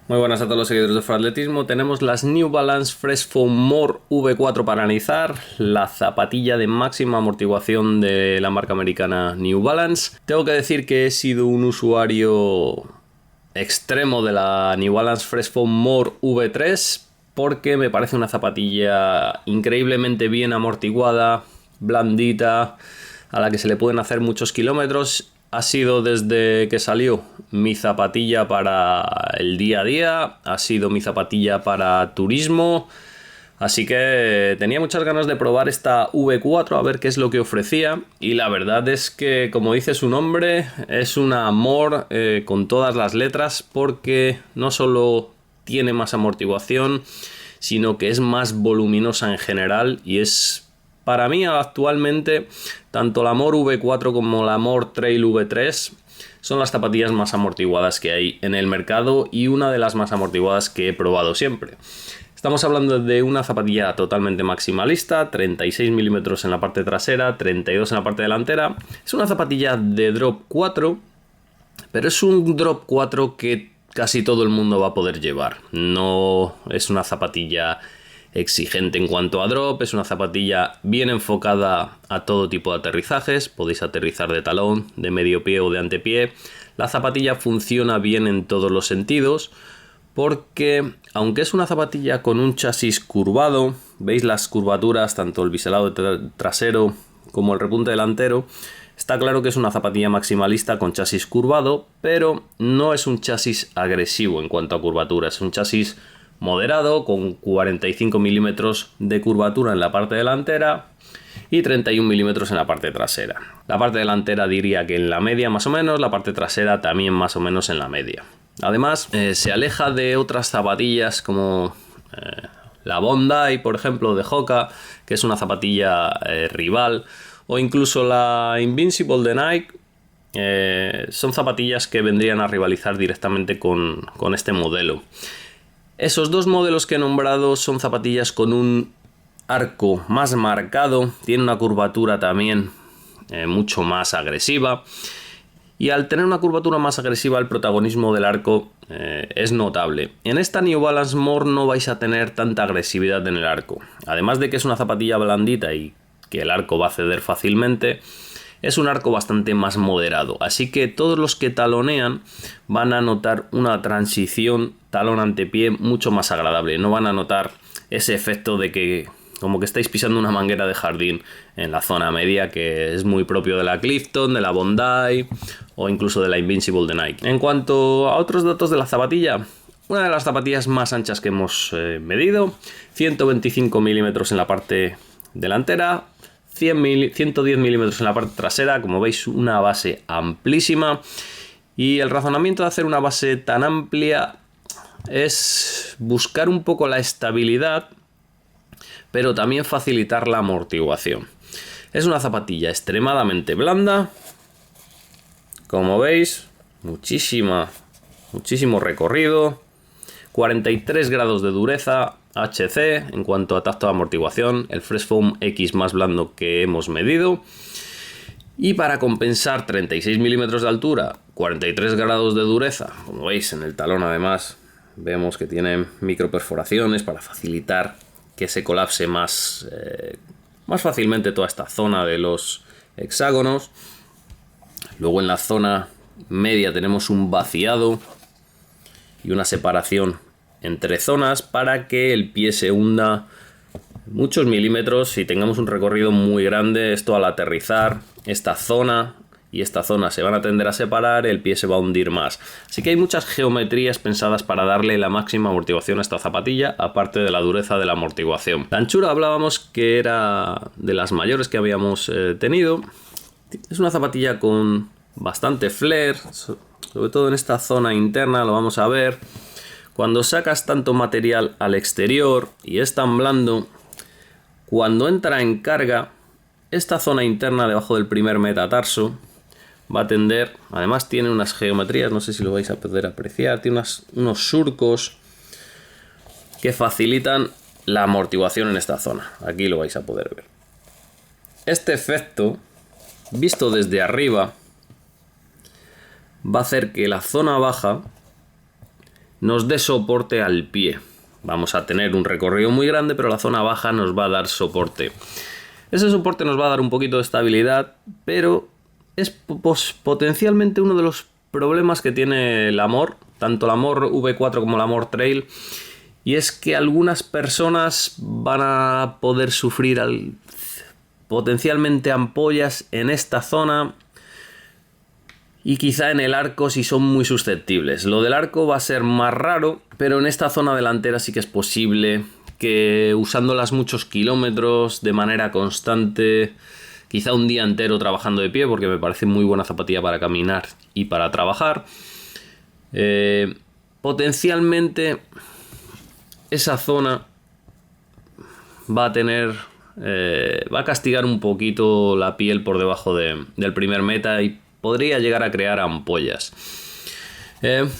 Muy buenas a todos los seguidores de Foratletismo. Tenemos las New Balance Fresh Foam More V4 para analizar, la zapatilla de máxima amortiguación de la marca americana New Balance. Tengo que decir que he sido un usuario extremo de la New Balance Fresh Foam More V3 porque me parece una zapatilla increíblemente bien amortiguada, blandita, a la que se le pueden hacer muchos kilómetros. Ha sido desde que salió mi zapatilla para el día a día, ha sido mi zapatilla para turismo, así que tenía muchas ganas de probar esta V4 a ver qué es lo que ofrecía, y la verdad es que, como dice su nombre, es una More con todas las letras, porque no solo tiene más amortiguación, sino que es más voluminosa en general, y es, para mí actualmente, tanto la More V4 como la More Trail V3 son las zapatillas más amortiguadas que hay en el mercado y una de las más amortiguadas que he probado siempre. Estamos hablando de una zapatilla totalmente maximalista, 36 milímetros en la parte trasera, 32 en la parte delantera. Es una zapatilla de drop 4, pero es un drop 4 que casi todo el mundo va a poder llevar. No es una zapatilla exigente en cuanto a drop, es una zapatilla bien enfocada a todo tipo de aterrizajes. Podéis aterrizar de talón, de medio pie o de antepié. La zapatilla funciona bien en todos los sentidos, porque aunque es una zapatilla con un chasis curvado, veis las curvaturas, tanto el biselado trasero como el repunte delantero, está claro que es una zapatilla maximalista con chasis curvado, pero no es un chasis agresivo en cuanto a curvatura, es un chasis moderado con 45 milímetros de curvatura en la parte delantera y 31 milímetros en la parte trasera. La parte delantera diría que en la media más o menos, la parte trasera también más o menos en la media. Además, se aleja de otras zapatillas como la Bondi, por ejemplo, de Hoka, que es una zapatilla rival, o incluso la Invincible de Nike. Son zapatillas que vendrían a rivalizar directamente con este modelo. Esos dos modelos que he nombrado son zapatillas con un arco más marcado, tiene una curvatura también mucho más agresiva, y al tener una curvatura más agresiva el protagonismo del arco es notable. En esta New Balance More no vais a tener tanta agresividad en el arco, además de que es una zapatilla blandita y que el arco va a ceder fácilmente. Es un arco bastante más moderado, así que todos los que talonean van a notar una transición talón-antepié mucho más agradable. No van a notar ese efecto de que como que estáis pisando una manguera de jardín en la zona media, que es muy propio de la Clifton, de la Bondi o incluso de la Invincible de Nike. En cuanto a otros datos de la zapatilla, una de las zapatillas más anchas que hemos medido, 125 milímetros en la parte delantera, 110 milímetros en la parte trasera. Como veis, una base amplísima, y el razonamiento de hacer una base tan amplia es buscar un poco la estabilidad, pero también facilitar la amortiguación. Es una zapatilla extremadamente blanda, como veis, muchísimo recorrido, 43 grados de dureza HC en cuanto a tacto de amortiguación, el Fresh Foam X más blando que hemos medido. Y para compensar 36 milímetros de altura, 43 grados de dureza, como veis en el talón además vemos que tiene microperforaciones para facilitar que se colapse más fácilmente toda esta zona de los hexágonos. Luego en la zona media tenemos un vaciado y una separación entre zonas para que el pie se hunda muchos milímetros y tengamos un recorrido muy grande. Esto, al aterrizar, esta zona y esta zona se van a tender a separar, el pie se va a hundir más. Así que hay muchas geometrías pensadas para darle la máxima amortiguación a esta zapatilla, aparte de la dureza de la amortiguación. La anchura hablábamos que era de las mayores que habíamos tenido. Es una zapatilla con bastante flair, sobre todo en esta zona interna, lo vamos a ver. Cuando sacas tanto material al exterior y es tan blando, cuando entra en carga, esta zona interna debajo del primer metatarso va a tender, además tiene unas geometrías, no sé si lo vais a poder apreciar, tiene unos surcos que facilitan la amortiguación en esta zona. Aquí lo vais a poder ver. Este efecto, visto desde arriba, va a hacer que la zona baja nos dé soporte al pie. Vamos a tener un recorrido muy grande, pero la zona baja nos va a dar soporte. Ese soporte nos va a dar un poquito de estabilidad, pero es potencialmente uno de los problemas que tiene el Amor, tanto el Amor V4 como el Amor Trail, y es que algunas personas van a poder sufrir potencialmente ampollas en esta zona y quizá en el arco si son muy susceptibles. Lo del arco va a ser más raro, pero en esta zona delantera sí que es posible que usándolas muchos kilómetros de manera constante, quizá un día entero trabajando de pie, porque me parece muy buena zapatilla para caminar y para trabajar, potencialmente esa zona va a castigar un poquito la piel por debajo del primer meta y podría llegar a crear ampollas.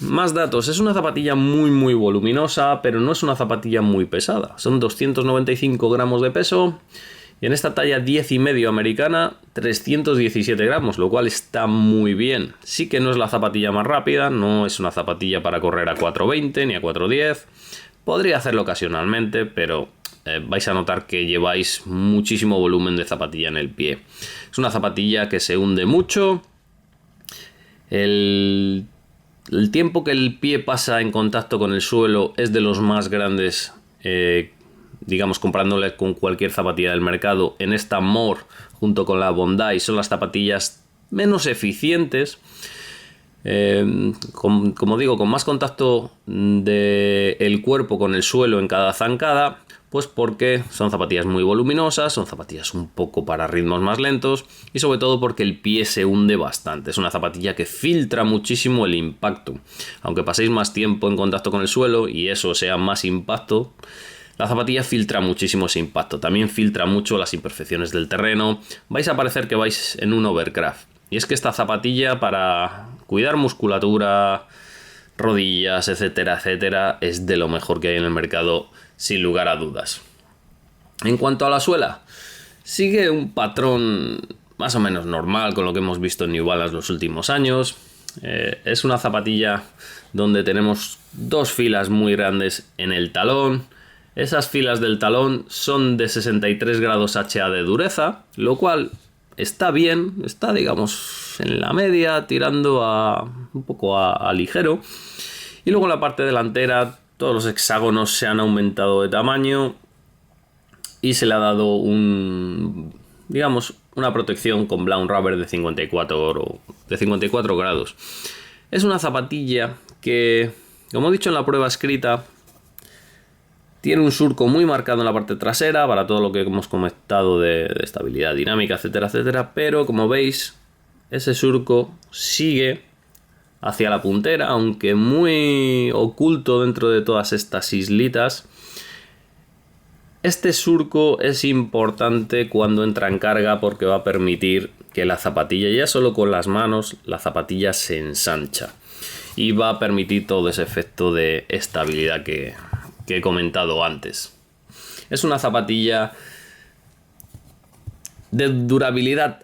Más datos. Es una zapatilla muy voluminosa, pero no es una zapatilla muy pesada. Son 295 gramos de peso y en esta talla 10,5 americana 317 gramos, lo cual está muy bien. Sí que no es la zapatilla más rápida, no es una zapatilla para correr a 4:20 ni a 4:10. Podría hacerlo ocasionalmente, pero vais a notar que lleváis muchísimo volumen de zapatilla en el pie. Es una zapatilla que se hunde mucho. El tiempo que el pie pasa en contacto con el suelo es de los más grandes, digamos, comparándole con cualquier zapatilla del mercado. En esta More, junto con la Bondi, son las zapatillas menos eficientes. Como digo, con más contacto del cuerpo con el suelo en cada zancada, pues porque son zapatillas muy voluminosas, son zapatillas un poco para ritmos más lentos y sobre todo porque el pie se hunde bastante. Es una zapatilla que filtra muchísimo el impacto. Aunque paséis más tiempo en contacto con el suelo y eso sea más impacto, la zapatilla filtra muchísimo ese impacto. También filtra mucho las imperfecciones del terreno. Vais a parecer que vais en un overcraft. Y es que esta zapatilla para cuidar musculatura, rodillas, etcétera, etcétera, es de lo mejor que hay en el mercado, sin lugar a dudas. En cuanto a la suela, sigue un patrón más o menos normal con lo que hemos visto en New Balance los últimos años. Es una zapatilla donde tenemos dos filas muy grandes en el talón. Esas filas del talón son de 63 grados HA de dureza, lo cual está bien, está digamos en la media, tirando un poco a ligero. Y luego en la parte delantera todos los hexágonos se han aumentado de tamaño y se le ha dado digamos, una protección con Brown Rubber de 54 grados. Es una zapatilla que, como he dicho en la prueba escrita, tiene un surco muy marcado en la parte trasera para todo lo que hemos comentado de estabilidad dinámica, etcétera, etcétera. Pero como veis, ese surco sigue hacia la puntera, aunque muy oculto dentro de todas estas islitas. Este surco es importante cuando entra en carga porque va a permitir que la zapatilla, ya solo con las manos, la zapatilla se ensancha. Y va a permitir todo ese efecto de estabilidad que he comentado antes. Es una zapatilla de durabilidad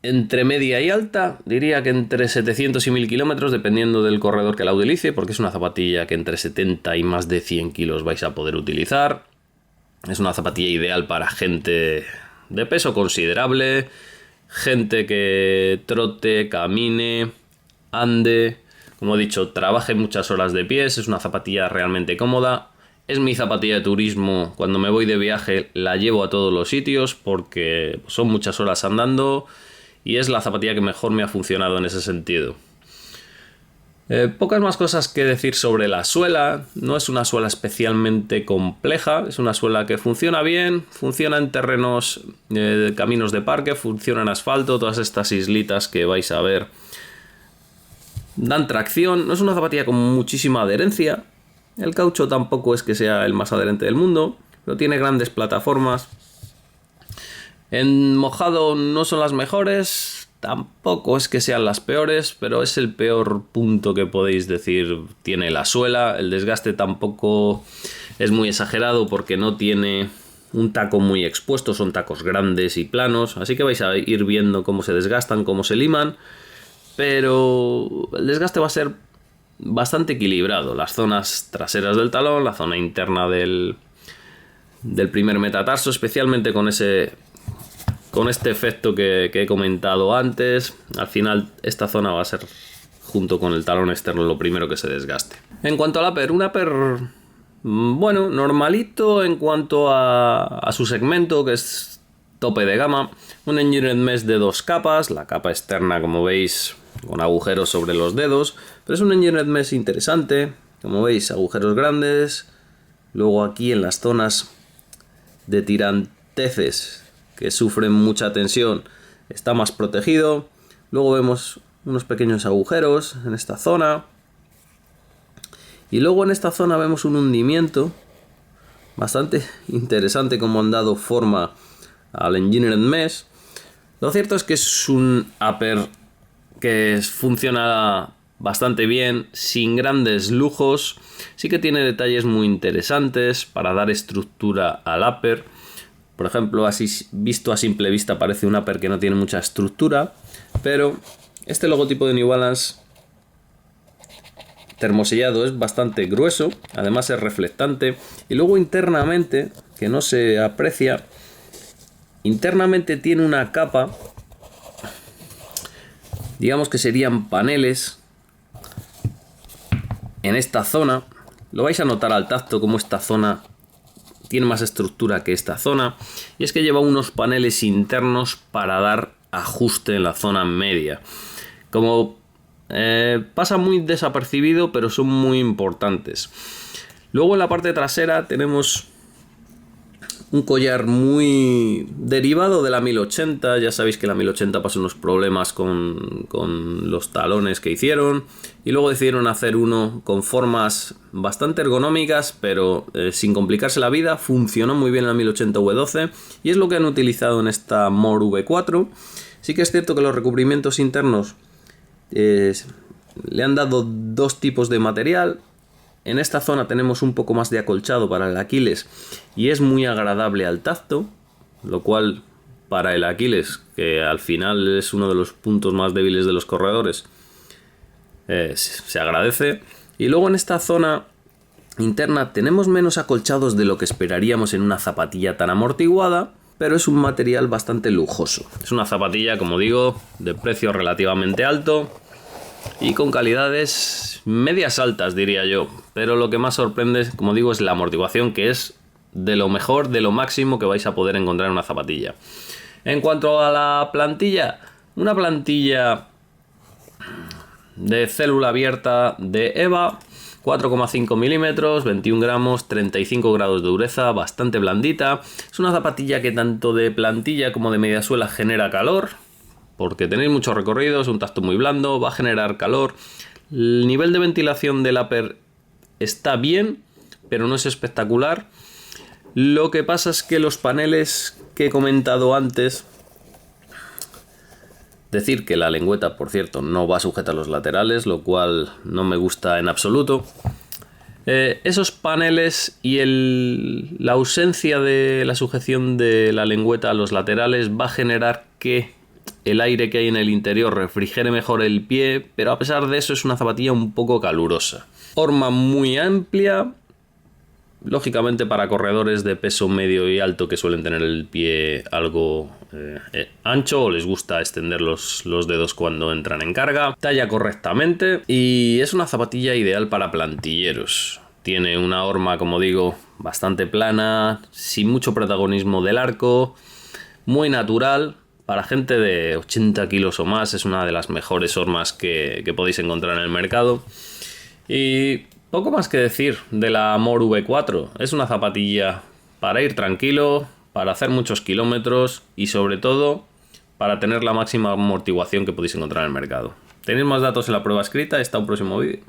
entre media y alta, diría que entre 700 y 1000 kilómetros, dependiendo del corredor que la utilice, porque es una zapatilla que entre 70 y más de 100 kilos vais a poder utilizar. Es una zapatilla ideal para gente de peso considerable, gente que trote, camine, ande, como he dicho, trabaje muchas horas de pies. Es una zapatilla realmente cómoda. Es mi zapatilla de turismo. Cuando me voy de viaje la llevo a todos los sitios porque son muchas horas andando y es la zapatilla que mejor me ha funcionado en ese sentido. Pocas más cosas que decir sobre la suela. No es una suela especialmente compleja. Es una suela que funciona bien. Funciona en terrenos, caminos de parque. Funciona en asfalto. Todas estas islitas que vais a ver dan tracción. No es una zapatilla con muchísima adherencia. El caucho tampoco es que sea el más adherente del mundo, pero tiene grandes plataformas. En mojado no son las mejores, tampoco es que sean las peores, pero es el peor punto que podéis decir tiene la suela. El desgaste tampoco es muy exagerado porque no tiene un taco muy expuesto, son tacos grandes y planos, así que vais a ir viendo cómo se desgastan, cómo se liman, pero el desgaste va a ser bastante equilibrado. Las zonas traseras del talón, la zona interna del primer metatarso, especialmente con este efecto que he comentado antes. Al final esta zona va a ser, junto con el talón externo, lo primero que se desgaste. En cuanto al upper, un upper bueno, normalito en cuanto a su segmento, que es tope de gama. Un engineered mesh de 2 capas, la capa externa, como veis, con agujeros sobre los dedos, pero es un engineered mesh interesante. Como veis, agujeros grandes. Luego aquí en las zonas de tiranteces que sufren mucha tensión está más protegido. Luego vemos unos pequeños agujeros en esta zona. Y luego en esta zona vemos un hundimiento bastante interesante, como han dado forma al engineered mesh. Lo cierto es que es un upper que funciona bastante bien, sin grandes lujos. Sí que tiene detalles muy interesantes para dar estructura al upper. Por ejemplo, así visto a simple vista parece un upper que no tiene mucha estructura, pero este logotipo de New Balance termosellado es bastante grueso, además es reflectante, y luego internamente, que no se aprecia, internamente tiene una capa, digamos que serían paneles en esta zona. Lo vais a notar al tacto como esta zona tiene más estructura que esta zona, y es que lleva unos paneles internos para dar ajuste en la zona media. Como pasa muy desapercibido, pero son muy importantes. Luego en la parte trasera tenemos un collar muy derivado de la 1080. Ya sabéis que la 1080 pasó unos problemas con los talones que hicieron, y luego decidieron hacer uno con formas bastante ergonómicas, pero sin complicarse la vida. Funcionó muy bien en la 1080V12 y es lo que han utilizado en esta More V4. Sí que es cierto que los recubrimientos internos le han dado 2 tipos de material. En esta zona tenemos un poco más de acolchado para el Aquiles y es muy agradable al tacto, lo cual para el Aquiles, que al final es uno de los puntos más débiles de los corredores, se agradece. Y luego en esta zona interna tenemos menos acolchados de lo que esperaríamos en una zapatilla tan amortiguada, pero es un material bastante lujoso. Es una zapatilla, como digo, de precio relativamente alto y con calidades medias altas, diría yo. Pero lo que más sorprende, como digo, es la amortiguación, que es de lo mejor, de lo máximo que vais a poder encontrar en una zapatilla. En cuanto a la plantilla, una plantilla de célula abierta de EVA, 4,5 milímetros, 21 gramos, 35 grados de dureza, bastante blandita. Es una zapatilla que tanto de plantilla como de media suela genera calor, porque tenéis mucho recorrido, es un tacto muy blando, va a generar calor. El nivel de ventilación del upper está bien, pero no es espectacular. Lo que pasa es que los paneles que he comentado antes, decir que la lengüeta, por cierto, no va sujeta a los laterales, lo cual no me gusta en absoluto. Esos paneles y la ausencia de la sujeción de la lengüeta a los laterales va a generar que el aire que hay en el interior refrigere mejor el pie, pero a pesar de eso es una zapatilla un poco calurosa. Horma muy amplia, lógicamente para corredores de peso medio y alto que suelen tener el pie algo ancho o les gusta extender los dedos cuando entran en carga. Talla correctamente y es una zapatilla ideal para plantilleros. Tiene una horma, como digo, bastante plana, sin mucho protagonismo del arco, muy natural. Para gente de 80 kilos o más es una de las mejores hormas que podéis encontrar en el mercado. Y poco más que decir de la More V4. Es una zapatilla para ir tranquilo, para hacer muchos kilómetros y sobre todo para tener la máxima amortiguación que podéis encontrar en el mercado. Tenéis más datos en la prueba escrita. Hasta un próximo vídeo.